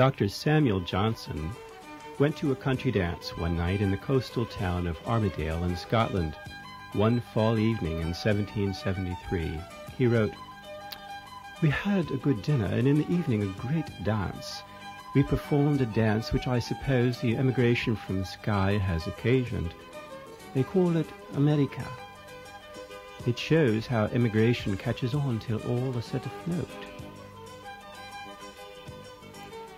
Dr. Samuel Johnson went to a country dance one night in the coastal town of Armidale in Scotland one fall evening in 1773. He wrote, "We had a good dinner, and in the evening a great dance. We performed a dance which I suppose the emigration from Skye has occasioned. They call it America. It shows how emigration catches on till all are set afloat."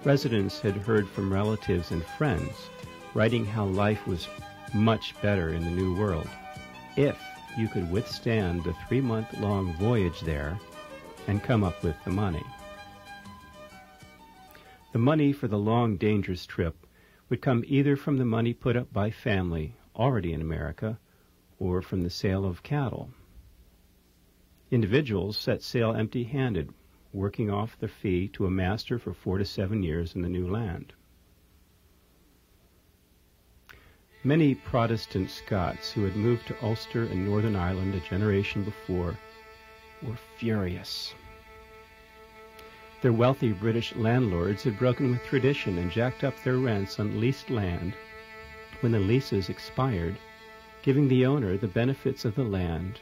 Residents had heard from relatives and friends, writing how life was much better in the New World, if you could withstand the 3-month-long voyage there and come up with the money. The money for the long, dangerous trip would come either from the money put up by family already in America or from the sale of cattle. Individuals set sail empty-handed, working off their fee to a master for 4 to 7 years in the new land. Many Protestant Scots who had moved to Ulster and Northern Ireland a generation before were furious. Their wealthy British landlords had broken with tradition and jacked up their rents on leased land when the leases expired, giving the owner the benefits of the land,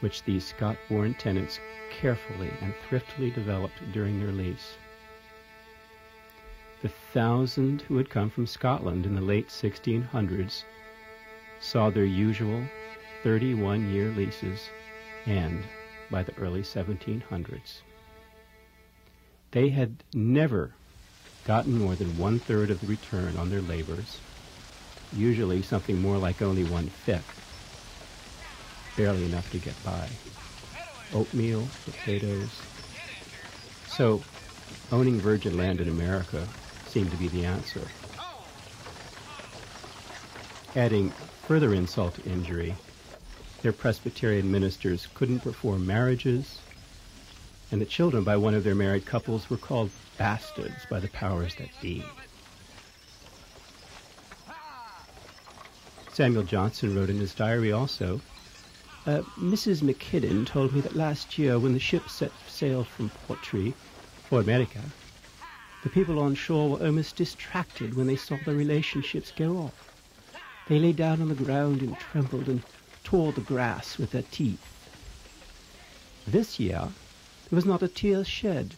which these Scot-born tenants carefully and thriftily developed during their lease. The 1,000 who had come from Scotland in the late 1600s saw their usual 31-year leases end by the early 1700s. They had never gotten more than 1/3 of the return on their labors, usually something more like only 1/5, barely enough to get by. Oatmeal, potatoes. So, owning virgin land in America seemed to be the answer. Adding further insult to injury, their Presbyterian ministers couldn't perform marriages, and the children by one of their married couples were called bastards by the powers that be. Samuel Johnson wrote in his diary also, Mrs. McKinnon told me that last year when the ship set sail from Portree for America, the people on shore were almost distracted when they saw the relationships go off. They lay down on the ground and trembled and tore the grass with their teeth. This year, there was not a tear shed.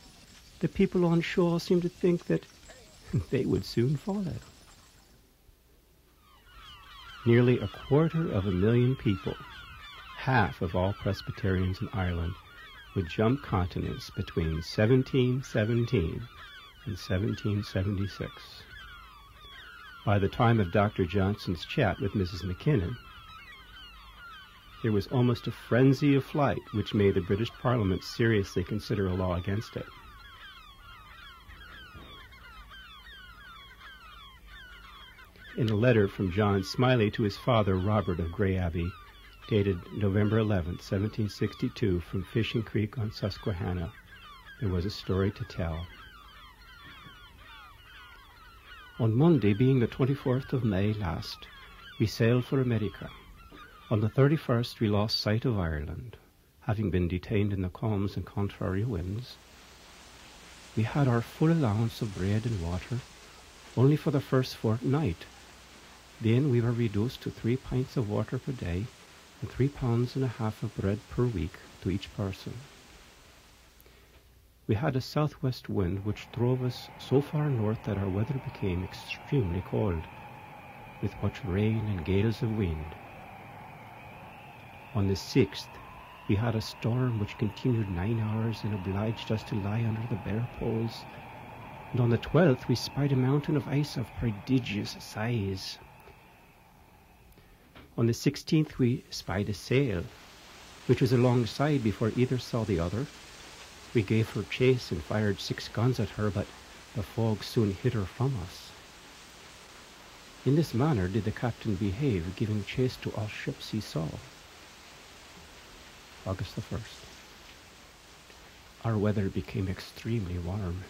The people on shore seemed to think that they would soon follow. Nearly 250,000 people, half of all Presbyterians in Ireland, would jump continents between 1717 and 1776. By the time of Dr. Johnson's chat with Mrs. McKinnon, there was almost a frenzy of flight which made the British Parliament seriously consider a law against it. In a letter from John Smiley to his father, Robert of Grey Abbey, dated November 11, 1762, from Fishing Creek on Susquehanna, there was a story to tell. On Monday, being the 24th of May last, we sailed for America. On the 31st, we lost sight of Ireland, having been detained in the calms and contrary winds. We had our full allowance of bread and water, only for the first fortnight. Then we were reduced to 3 pints of water per day and 3.5 pounds of bread per week to each person. We had a southwest wind which drove us so far north that our weather became extremely cold, with much rain and gales of wind. On the 6th, we had a storm which continued 9 hours and obliged us to lie under the bare poles, and on the 12th we spied a mountain of ice of prodigious size. On the 16th we spied a sail, which was alongside before either saw the other. We gave her chase and fired 6 guns at her, but the fog soon hid her from us. In this manner did the captain behave, giving chase to all ships he saw. August the 1st. Our weather became extremely warm,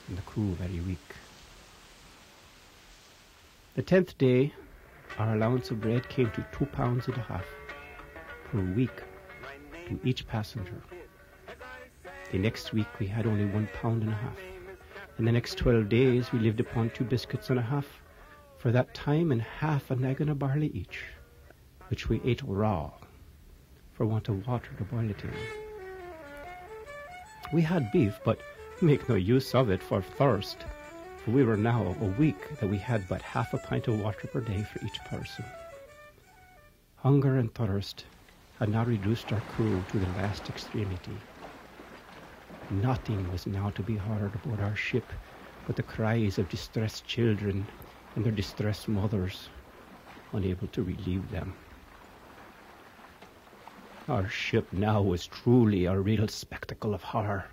and the crew very weak. The 10th day, our allowance of bread came to 2.5 pounds per week to each passenger. The next week we had only 1.5 pounds. In the next 12 days we lived upon 2 biscuits and a half, for that time and half a naggin of barley each, which we ate raw, for want of water to boil it in. We had beef, but make no use of it for thirst, for we were now a week that we had but half a pint of water per day for each person. Hunger and thirst had now reduced our crew to the last extremity. Nothing was now to be heard aboard our ship but the cries of distressed children and their distressed mothers, unable to relieve them. Our ship now was truly a real spectacle of horror.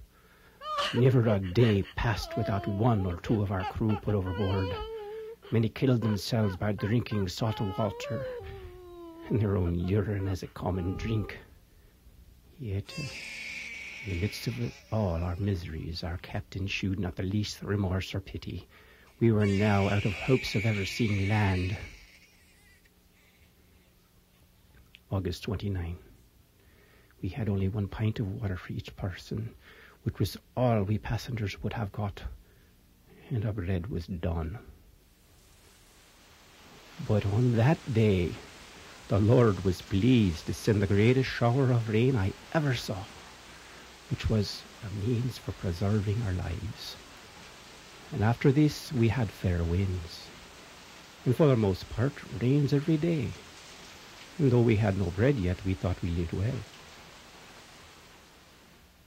Never a day passed without 1 or 2 of our crew put overboard. Many killed themselves by drinking salted water and their own urine as a common drink. Yet, in the midst of all our miseries, our captain shewed not the least remorse or pity. We were now out of hopes of ever seeing land. August 29. We had only 1 pint of water for each person, which was all we passengers would have got, and our bread was done. But on that day, the Lord was pleased to send the greatest shower of rain I ever saw, which was a means for preserving our lives. And after this we had fair winds, and for the most part rains every day. And though we had no bread yet, we thought we lived well.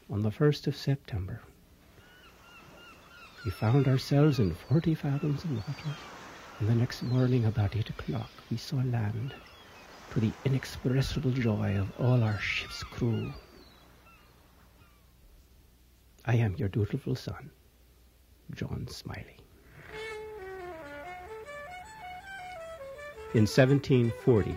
On the 1st of September, we found ourselves in 40 fathoms of water, and the next morning about 8 o'clock we saw land, to the inexpressible joy of all our ship's crew. I am your dutiful son, John Smiley. In 1740,